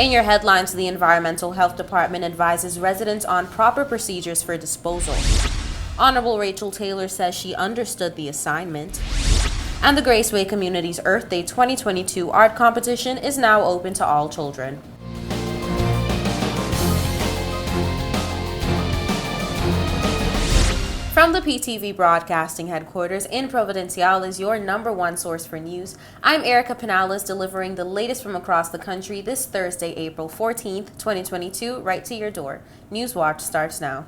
In your headlines, the Environmental Health Department advises residents on proper procedures for disposal. Honorable Rachel Taylor says she understood the assignment. And the Graceway Community's Earth Day 2022 art competition is now open to all children. From the PTV Broadcasting Headquarters in Providencial is your number one source for news. I'm Erica Pinales, delivering the latest from across the country this Thursday, April 14th, 2022, right to your door. Newswatch starts now.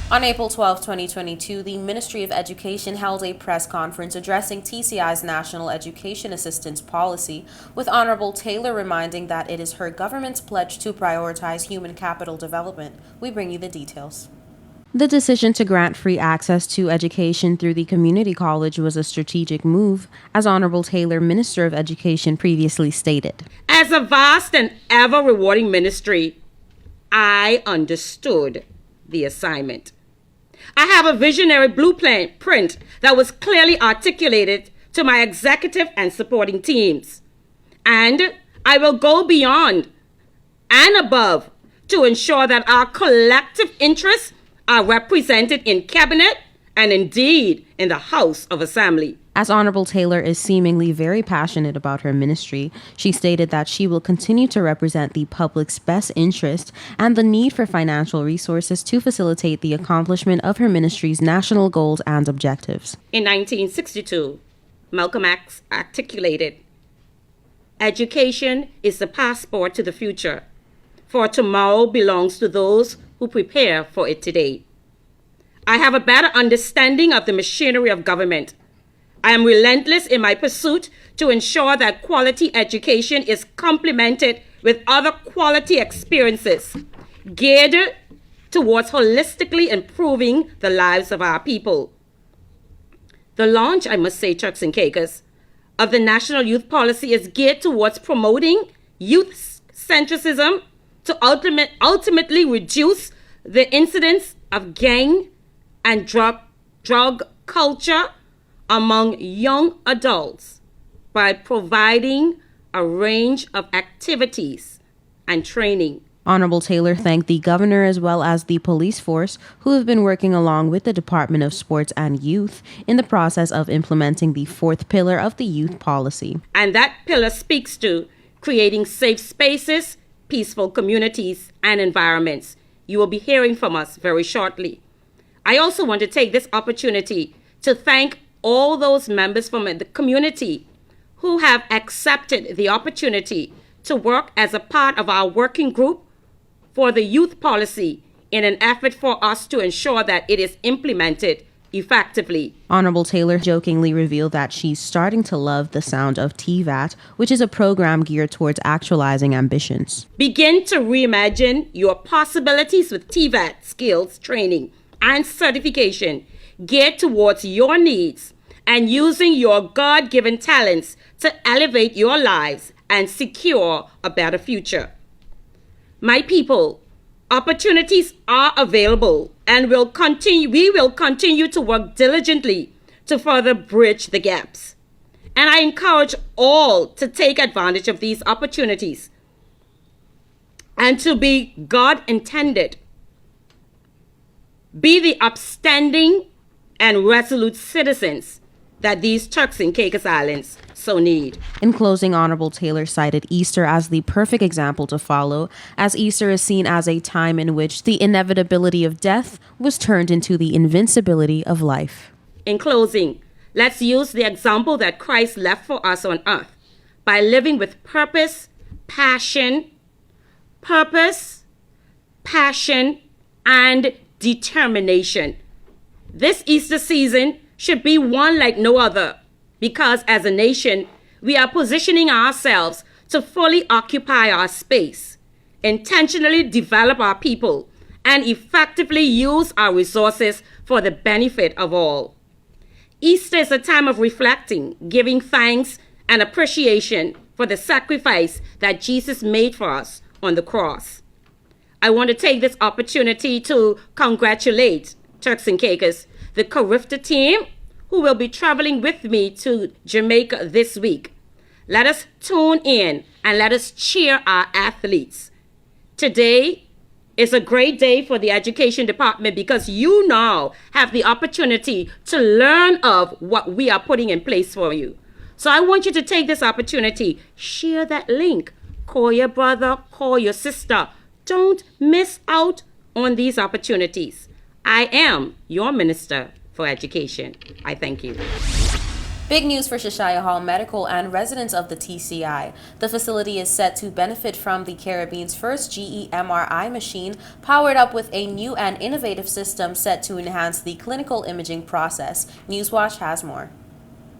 On April 12, 2022, the Ministry of Education held a press conference addressing TCI's National Education Assistance Policy, with Honorable Taylor reminding that it is her government's pledge to prioritize human capital development. We bring you the details. The decision to grant free access to education through the community college was a strategic move, as Honorable Taylor, Minister of Education, previously stated. As a vast and ever-rewarding ministry, I understood the assignment. I have a visionary blueprint that was clearly articulated to my executive and supporting teams. And I will go beyond and above to ensure that our collective interests are represented in cabinet and indeed in the House of Assembly. As Honorable Taylor is seemingly very passionate about her ministry, she stated that she will continue to represent the public's best interest and the need for financial resources to facilitate the accomplishment of her ministry's national goals and objectives. In 1962, Malcolm X articulated, "Education is the passport to the future, for tomorrow belongs to those who prepare for it today." I have a better understanding of the machinery of government. I am relentless in my pursuit to ensure that quality education is complemented with other quality experiences geared towards holistically improving the lives of our people. The launch, I must say, Turks and Caicos, of the National Youth Policy is geared towards promoting youth centricism to ultimately reduce the incidence of gang and drug culture among young adults by providing a range of activities and training. Honorable Taylor thanked the governor as well as the police force, who have been working along with the Department of Sports and Youth in the process of implementing the fourth pillar of the youth policy. And that pillar speaks to creating safe spaces, peaceful communities, and environments. You will be hearing from us very shortly. I also want to take this opportunity to thank all those members from the community who have accepted the opportunity to work as a part of our working group for the youth policy in an effort for us to ensure that it is implemented effectively. Honorable Taylor jokingly revealed that she's starting to love the sound of TVAT, which is a program geared towards actualizing ambitions. Begin to reimagine your possibilities with TVAT skills training and certification geared towards your needs and using your God-given talents to elevate your lives and secure a better future. My people, opportunities are available and we will continue to work diligently to further bridge the gaps. And I encourage all to take advantage of these opportunities and to be God-intended. Be the upstanding and resolute citizens that these Turks and Caicos Islands so need. In closing, Honorable Taylor cited Easter as the perfect example to follow, as Easter is seen as a time in which the inevitability of death was turned into the invincibility of life. In closing, let's use the example that Christ left for us on earth by living with purpose, passion, and determination. This Easter season should be one like no other, because as a nation, we are positioning ourselves to fully occupy our space, intentionally develop our people, and effectively use our resources for the benefit of all. Easter is a time of reflecting, giving thanks and appreciation for the sacrifice that Jesus made for us on the cross. I want to take this opportunity to congratulate Turks and Caicos, the Carifta team, who will be traveling with me to Jamaica this week. Let us tune in and let us cheer our athletes. Today is a great day for the education department because you now have the opportunity to learn of what we are putting in place for you. So I want you to take this opportunity, share that link, call your brother, call your sister. Don't miss out on these opportunities. I am your Minister for Education. I thank you. Big news for Shishaya Hall Medical and residents of the TCI. The facility is set to benefit from the Caribbean's first GE MRI machine, powered up with a new and innovative system set to enhance the clinical imaging process. Newswatch has more.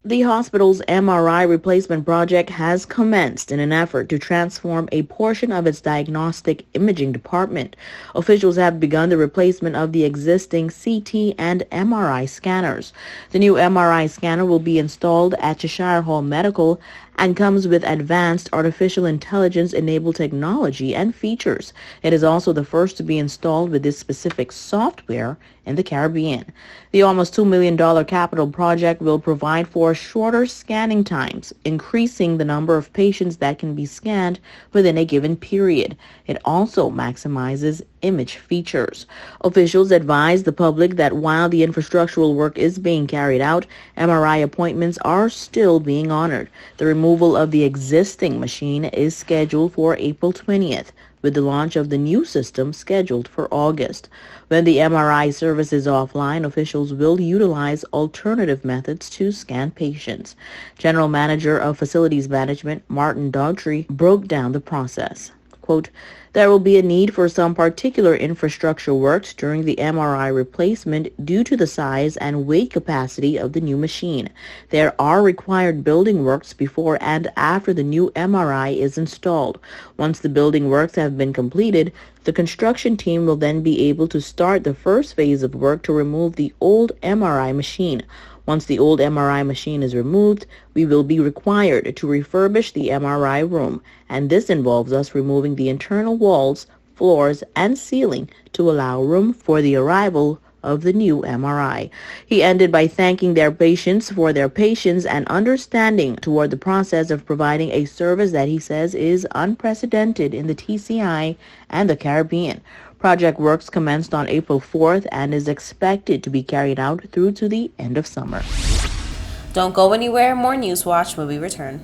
The hospital's MRI Replacement Project has commenced in an effort to transform a portion of its diagnostic imaging department. Officials have begun the replacement of the existing CT and MRI scanners. The new MRI scanner will be installed at Cheshire Hall Medical and comes with advanced artificial intelligence-enabled technology and features. It is also the first to be installed with this specific software in the Caribbean. The almost $2 million capital project will provide for shorter scanning times, increasing the number of patients that can be scanned within a given period. It also maximizes image features. Officials advise the public that while the infrastructural work is being carried out, MRI appointments are still being honored. The removal of the existing machine is scheduled for April 20th, with the launch of the new system scheduled for August. When the MRI service is offline, officials will utilize alternative methods to scan patients. General Manager of Facilities Management, Martin Dogtree, broke down the process. Quote, "There will be a need for some particular infrastructure works during the MRI replacement due to the size and weight capacity of the new machine. There are required building works before and after the new MRI is installed. Once the building works have been completed, the construction team will then be able to start the first phase of work to remove the old MRI machine. Once the old MRI machine is removed, we will be required to refurbish the MRI room, and this involves us removing the internal walls, floors, and ceiling to allow room for the arrival of the new MRI. He ended by thanking their patients for their patience and understanding toward the process of providing a service that he says is unprecedented in the TCI and the Caribbean. Project works commenced on April 4th and is expected to be carried out through to the end of summer. Don't go anywhere. More Newswatch when we return.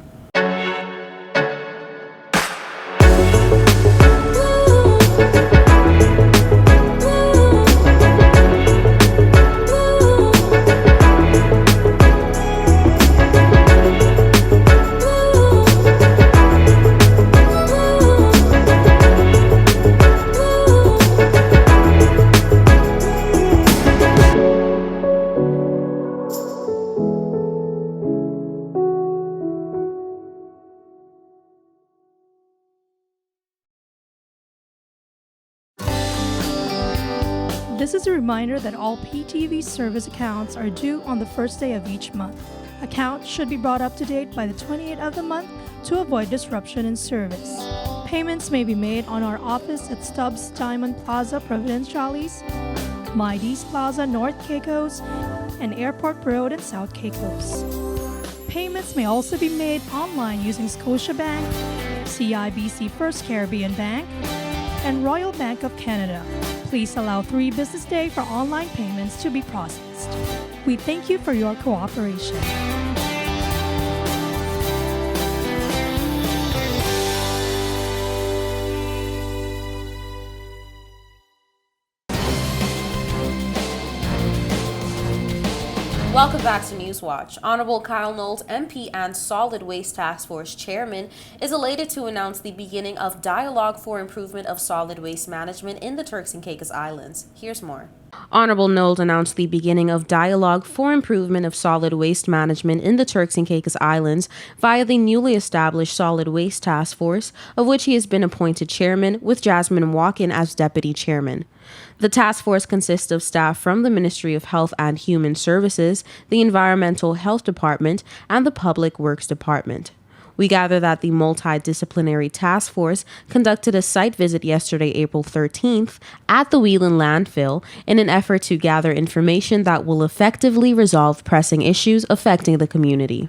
This is a reminder that all PTV service accounts are due on the first day of each month. Accounts should be brought up to date by the 28th of the month to avoid disruption in service. Payments may be made on our office at Stubbs Diamond Plaza, Providenciales, Mides Plaza, North Caicos, and Airport Road in South Caicos. Payments may also be made online using Scotiabank, CIBC First Caribbean Bank, and Royal Bank of Canada. Please allow 3 business days for online payments to be processed. We thank you for your cooperation. Welcome back to Newswatch. Honorable Kyle Knowles, MP and Solid Waste Task Force Chairman, is elated to announce the beginning of Dialogue for Improvement of Solid Waste Management in the Turks and Caicos Islands. Here's more. Honorable Knowles announced the beginning of Dialogue for Improvement of Solid Waste Management in the Turks and Caicos Islands via the newly established Solid Waste Task Force, of which he has been appointed chairman, with Jasmine Walken as deputy chairman. The task force consists of staff from the Ministry of Health and Human Services, the Environmental Health Department, and the Public Works Department. We gather that the multidisciplinary task force conducted a site visit yesterday, April 13th, at the Whelan landfill in an effort to gather information that will effectively resolve pressing issues affecting the community.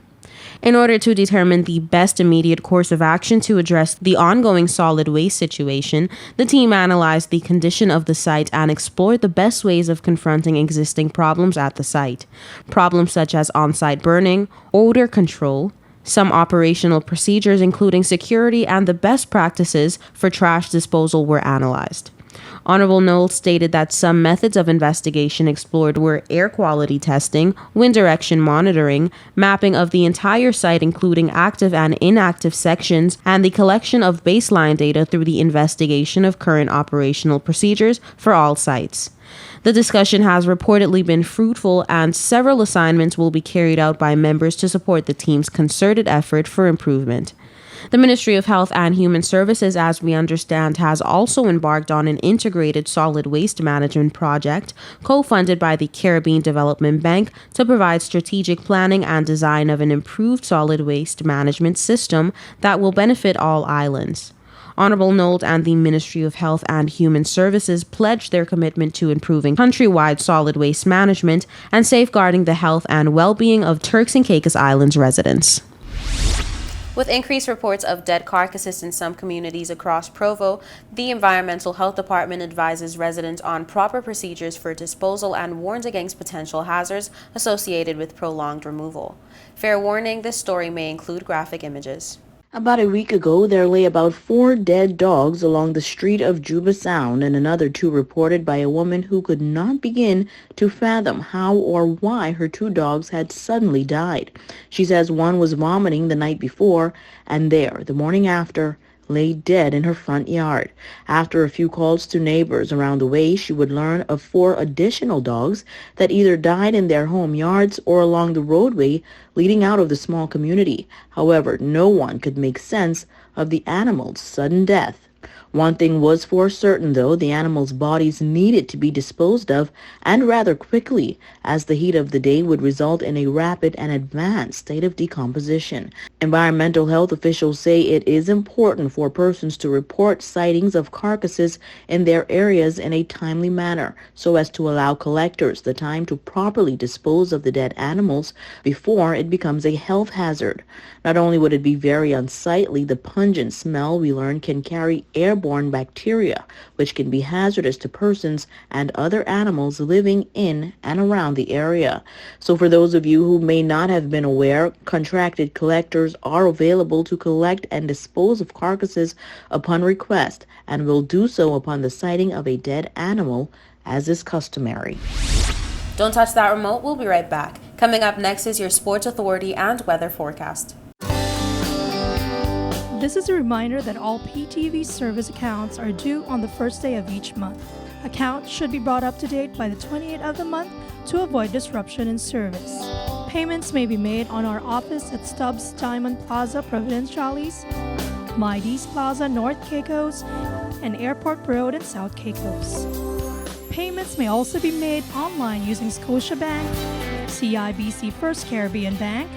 In order to determine the best immediate course of action to address the ongoing solid waste situation, the team analyzed the condition of the site and explored the best ways of confronting existing problems at the site. Problems such as on-site burning, odor control, some operational procedures including security, and the best practices for trash disposal were analyzed. Honorable Knowles stated that some methods of investigation explored were air quality testing, wind direction monitoring, mapping of the entire site including active and inactive sections, and the collection of baseline data through the investigation of current operational procedures for all sites. The discussion has reportedly been fruitful, and several assignments will be carried out by members to support the team's concerted effort for improvement. The Ministry of Health and Human Services, as we understand, has also embarked on an integrated solid waste management project co-funded by the Caribbean Development Bank to provide strategic planning and design of an improved solid waste management system that will benefit all islands. Honorable Knowles and the Ministry of Health and Human Services pledged their commitment to improving countrywide solid waste management and safeguarding the health and well-being of Turks and Caicos Islands residents. With increased reports of dead carcasses in some communities across Provo, the Environmental Health Department advises residents on proper procedures for disposal and warns against potential hazards associated with prolonged removal. Fair warning, this story may include graphic images. About a week ago, there lay about 4 dead dogs along the street of Juba Sound, and another 2 reported by a woman who could not begin to fathom how or why her 2 dogs had suddenly died. She says one was vomiting the night before, and there, the morning after, lay dead in her front yard. After a few calls to neighbors around the way, she would learn of 4 additional dogs that either died in their home yards or along the roadway leading out of the small community. However, no one could make sense of the animals' sudden death. One thing was for certain, though: the animals' bodies needed to be disposed of, and rather quickly, as the heat of the day would result in a rapid and advanced state of decomposition. Environmental health officials say it is important for persons to report sightings of carcasses in their areas in a timely manner, so as to allow collectors the time to properly dispose of the dead animals before it becomes a health hazard. Not only would it be very unsightly, the pungent smell, we learn, can carry airborne bacteria, which can be hazardous to persons and other animals living in and around the area. So for those of you who may not have been aware, contracted collectors are available to collect and dispose of carcasses upon request, and will do so upon the sighting of a dead animal, as is customary. Don't touch that remote. We'll be right back. Coming up next is your sports authority and weather forecast. This is a reminder that all PTV service accounts are due on the first day of each month. Accounts should be brought up to date by the 28th of the month to avoid disruption in service. Payments may be made on our office at Stubbs Diamond Plaza, Providenciales, Mides Plaza, North Caicos, and Airport Road in South Caicos. Payments may also be made online using Scotiabank, CIBC First Caribbean Bank,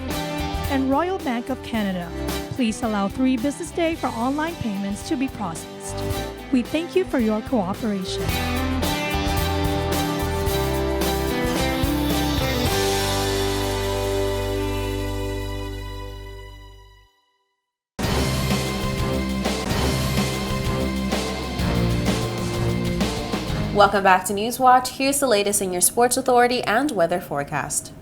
and Royal Bank of Canada. Please allow 3 business days for online payments to be processed. We thank you for your cooperation. Welcome back to Newswatch. Here's the latest in your sports authority and weather forecast.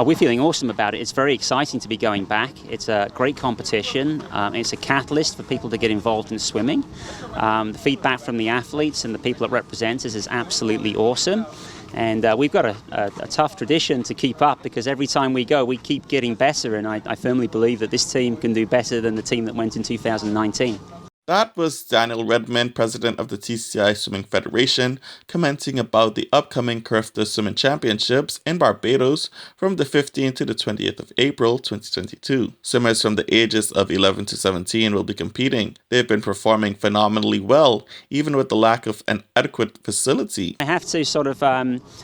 We're feeling awesome about it. It's very exciting to be going back. It's a great competition. It's a catalyst for people to get involved in swimming. The feedback from the athletes and the people that represent us is absolutely awesome. And we've got a tough tradition to keep up, because every time we go, we keep getting better. And I firmly believe that this team can do better than the team that went in 2019. That was Daniel Redmond, president of the TCI Swimming Federation, commenting about the upcoming Curfda Swimming Championships in Barbados from the 15th to the 20th of April 2022. Swimmers from the ages of 11 to 17 will be competing. They've been performing phenomenally well, even with the lack of an adequate facility. I have to sort of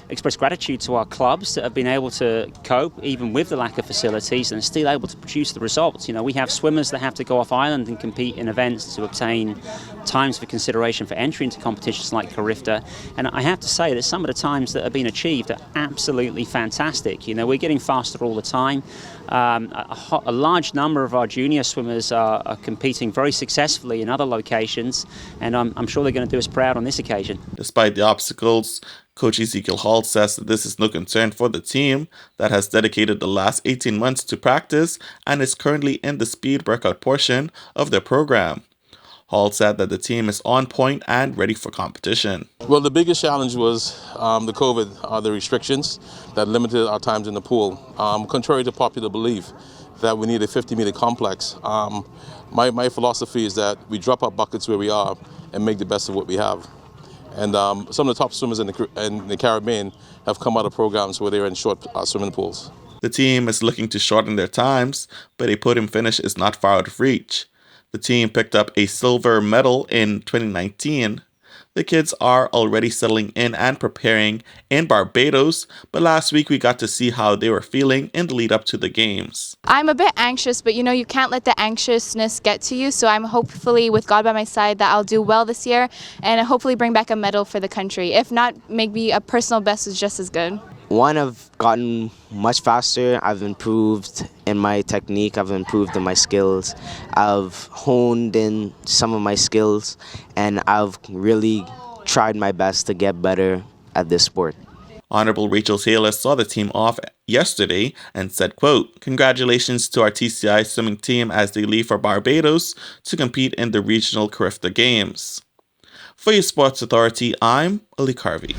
express gratitude to our clubs that have been able to cope even with the lack of facilities and still able to produce the results. You know, we have swimmers that have to go off island and compete in events to obtain times for consideration for entry into competitions like Carifta. And I have to say that some of the times that have been achieved are absolutely fantastic. We're getting faster all the time. A large number of our junior swimmers are competing very successfully in other locations, and I'm sure they're going to do us proud on this occasion. Despite the obstacles, Coach Ezekiel Hall says that this is no concern for the team that has dedicated the last 18 months to practice and is currently in the speed workout portion of their program. Hall said that the team is on point and ready for competition. Well, the biggest challenge was the COVID, the restrictions that limited our times in the pool. Contrary to popular belief that we need a 50-meter complex, my philosophy is that we drop our buckets where we are and make the best of what we have. And some of the top swimmers in the Caribbean have come out of programs where they're in short swimming pools. The team is looking to shorten their times, but a podium finish is not far out of reach. The team picked up a silver medal in 2019. The kids are already settling in and preparing in Barbados, but last week we got to see how they were feeling in the lead up to the games. I'm a bit anxious, but you can't let the anxiousness get to you, so I'm hopefully, with God by my side, that I'll do well this year and hopefully bring back a medal for the country. If not, maybe a personal best is just as good. One, I've gotten much faster. I've improved in my technique. I've improved in my skills. I've honed in some of my skills, and I've really tried my best to get better at this sport. Honorable Rachel Taylor saw the team off yesterday and said, quote, "Congratulations to our TCI swimming team as they leave for Barbados to compete in the regional Carifta Games." For your Sports Authority, I'm Ali Carvey.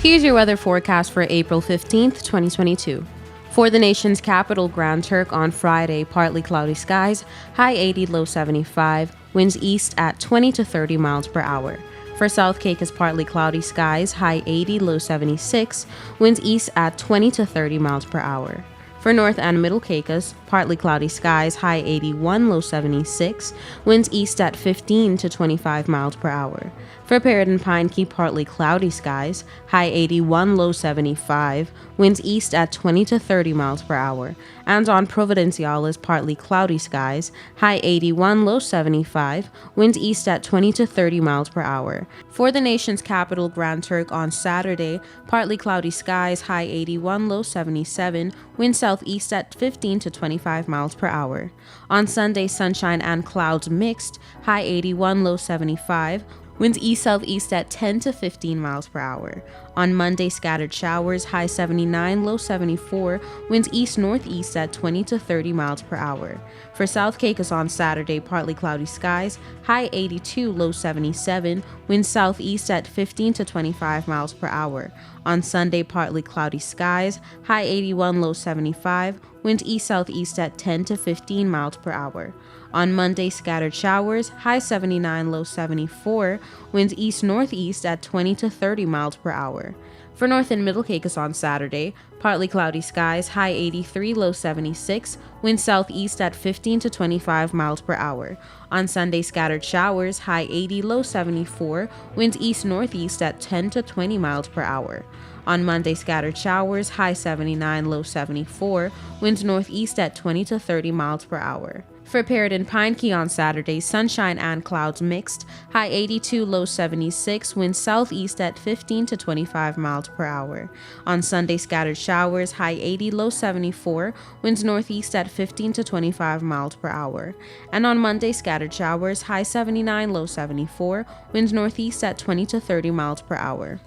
Here's your weather forecast for April 15th, 2022. For the nation's capital, Grand Turk, on Friday, partly cloudy skies, high 80, low 75, winds east at 20 to 30 miles per hour. For South Caicos, partly cloudy skies, high 80, low 76, winds east at 20 to 30 miles per hour. For North and Middle Caicos, partly cloudy skies, high 81, low 76, winds east at 15 to 25 miles per hour. For Parrot and Pine Key, partly cloudy skies, high 81, low 75, winds east at 20 to 30 miles per hour. And on Providenciales, partly cloudy skies, high 81, low 75, winds east at 20 to 30 miles per hour. For the nation's capital, Grand Turk, on Saturday, partly cloudy skies, high 81, low 77, winds southeast at 15 to 25 miles per hour. On Sunday, sunshine and clouds mixed, high 81, low 75, winds east-southeast at 10 to 15 miles per hour. On Monday, scattered showers, high 79, low 74, winds east-northeast at 20 to 30 miles per hour. For South Caicos on Saturday, partly cloudy skies, high 82, low 77, winds southeast at 15 to 25 miles per hour. On Sunday, partly cloudy skies, high 81, low 75, winds east-southeast at 10 to 15 miles per hour. On Monday, scattered showers, high 79, low 74, winds east-northeast at 20 to 30 miles per hour. For North and Middle Caicos on Saturday, partly cloudy skies, high 83, low 76, winds southeast at 15 to 25 miles per hour. On Sunday, scattered showers, high 80, low 74, winds east-northeast at 10 to 20 miles per hour. On Monday, scattered showers, high 79, low 74, winds northeast at 20 to 30 miles per hour. For Parrot and Pine Key on Saturday, sunshine and clouds mixed, high 82, low 76, winds southeast at 15 to 25 miles per hour. On Sunday, scattered showers, high 80, low 74, winds northeast at 15 to 25 miles per hour. And on Monday, scattered showers, high 79, low 74, winds northeast at 20 to 30 miles per hour.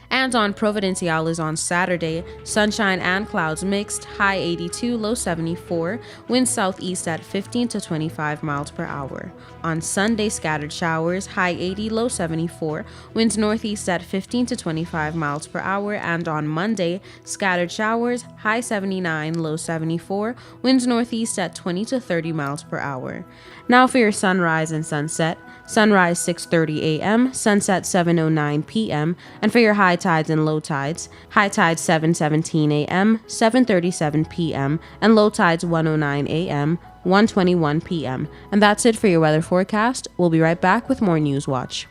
And on Providenciales on Saturday, sunshine and clouds mixed, high 82, low 74, winds southeast at 15 to 25 miles per hour. On Sunday, scattered showers, high 80, low 74, winds northeast at 15 to 25 miles per hour. And on Monday, scattered showers, high 79, low 74, winds northeast at 20 to 30 miles per hour. Now for your sunrise and sunset. Sunrise 6:30 a.m., sunset 7:09 p.m., and for your high tides and low tides, high tides 7:17 a.m., 7:37 p.m., and low tides 1:09 a.m., 1:21 p.m. And that's it for your weather forecast. We'll be right back with more News Watch.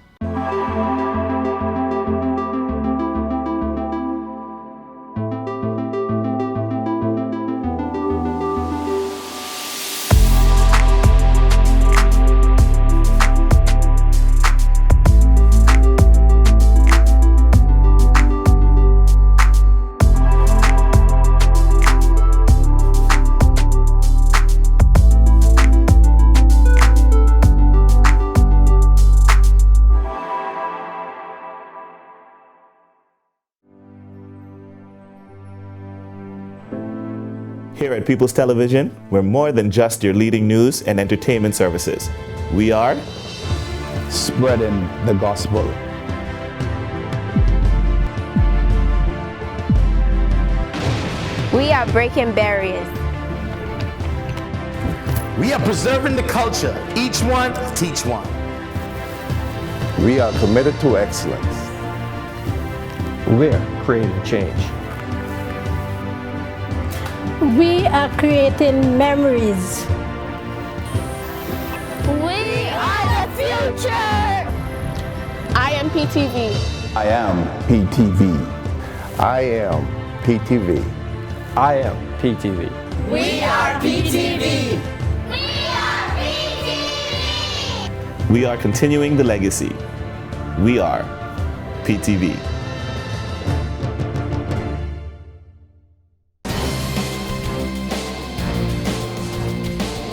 Here at People's Television, we're more than just your leading news and entertainment services. We are spreading the gospel. We are breaking barriers. We are preserving the culture. Each one, teach one. We are committed to excellence. We're creating change. We are creating memories. We are the future. I am PTV. I am PTV. I am PTV. I am PTV. We are PTV. We are continuing the legacy. We are PTV.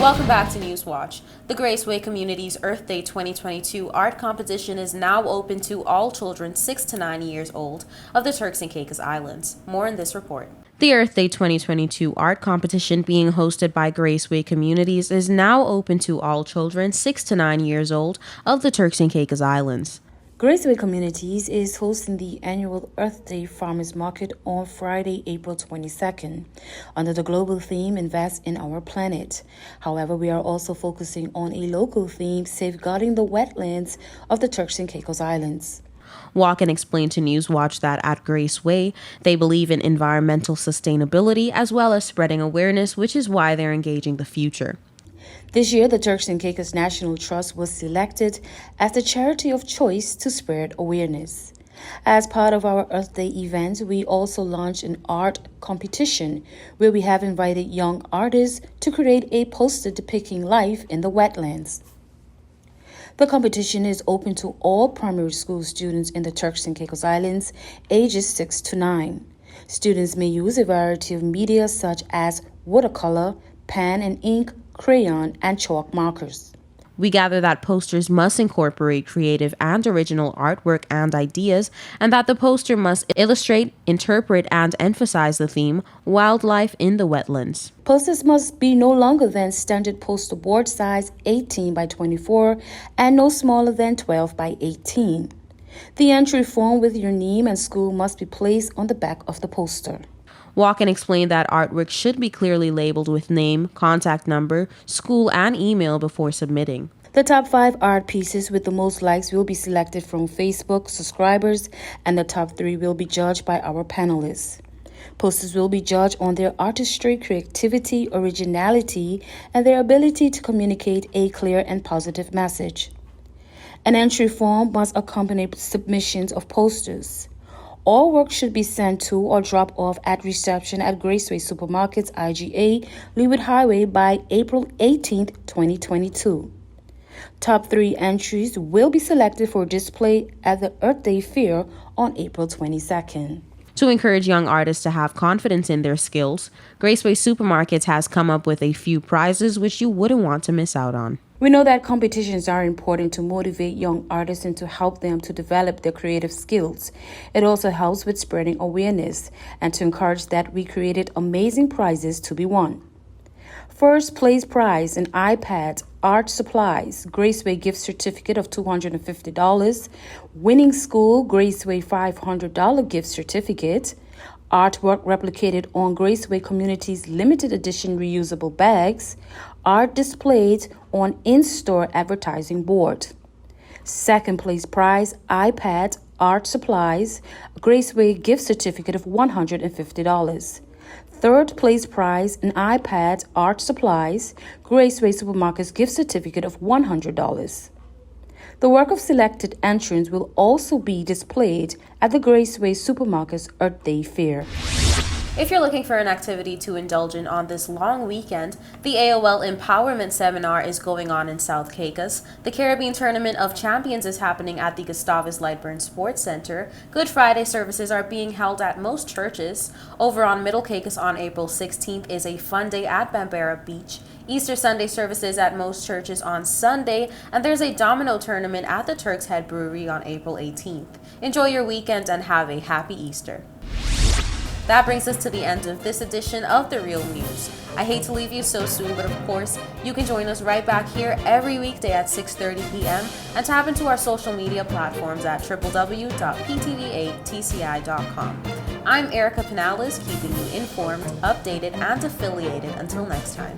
Welcome back to Newswatch. The Graceway Community's Earth Day 2022 art competition is now open to all children 6 to 9 years old of the Turks and Caicos Islands. More in this report. The Earth Day 2022 art competition being hosted by Graceway Communities is now open to all children 6 to 9 years old of the Turks and Caicos Islands. Graceway Communities is hosting the annual Earth Day Farmers Market on Friday, April 22nd, under the global theme Invest in Our Planet. However, we are also focusing on a local theme, safeguarding the wetlands of the Turks and Caicos Islands. Walken explained to Newswatch that at Graceway, they believe in environmental sustainability as well as spreading awareness, which is why they're engaging the future. This year, the Turks and Caicos National Trust was selected as the charity of choice to spread awareness. As part of our Earth Day event, we also launched an art competition where we have invited young artists to create a poster depicting life in the wetlands. The competition is open to all primary school students in the Turks and Caicos Islands, ages 6 to 9. Students may use a variety of media such as watercolor, pen and ink, crayon, and chalk markers. We gather that posters must incorporate creative and original artwork and ideas, and that the poster must illustrate, interpret, and emphasize the theme, wildlife in the wetlands. Posters must be no longer than standard poster board size 18 by 24 and no smaller than 12 by 18. The entry form with your name and school must be placed on the back of the poster. Walken explained that artwork should be clearly labeled with name, contact number, school, and email before submitting. The top 5 art pieces with the most likes will be selected from Facebook subscribers, and the top 3 will be judged by our panelists. Posters will be judged on their artistry, creativity, originality, and their ability to communicate a clear and positive message. An entry form must accompany submissions of posters. All work should be sent to or dropped off at reception at Graceway Supermarkets, IGA, Leeward Highway by April 18, 2022. Top 3 entries will be selected for display at the Earth Day Fair on April 22nd. To encourage young artists to have confidence in their skills, Graceway Supermarkets has come up with a few prizes which you wouldn't want to miss out on. We know that competitions are important to motivate young artists and to help them to develop their creative skills. It also helps with spreading awareness and to encourage that we created amazing prizes to be won. First place prize, an iPad, art supplies, Graceway gift certificate of $250, winning school, Graceway $500 gift certificate, artwork replicated on Graceway Community's limited edition reusable bags, art displayed on in-store advertising board. Second place prize, iPad, art supplies, Graceway gift certificate of $150. Third place prize, an iPad, art supplies, Graceway Supermarkets gift certificate of $100. The work of selected entrants will also be displayed at the Graceway Supermarkets Earth Day Fair. If you're looking for an activity to indulge in on this long weekend, the Aol Empowerment Seminar is going on in South Caicos. The Caribbean Tournament of Champions is happening at the Gustavus Lightburn Sports Center. Good Friday services are being held at most churches. Over on Middle Caicos on April 16th is a fun day at Bambera Beach. Easter Sunday services at most churches on Sunday, and there's a domino tournament at the Turks Head Brewery on April 18th. Enjoy your weekend and have a happy Easter. That brings us to the end of this edition of The Real News. I hate to leave you so soon, but of course, you can join us right back here every weekday at 6:30 p.m. and tap into our social media platforms at www.ptv8tci.com. I'm Erica Pinales, keeping you informed, updated, and affiliated. Until next time.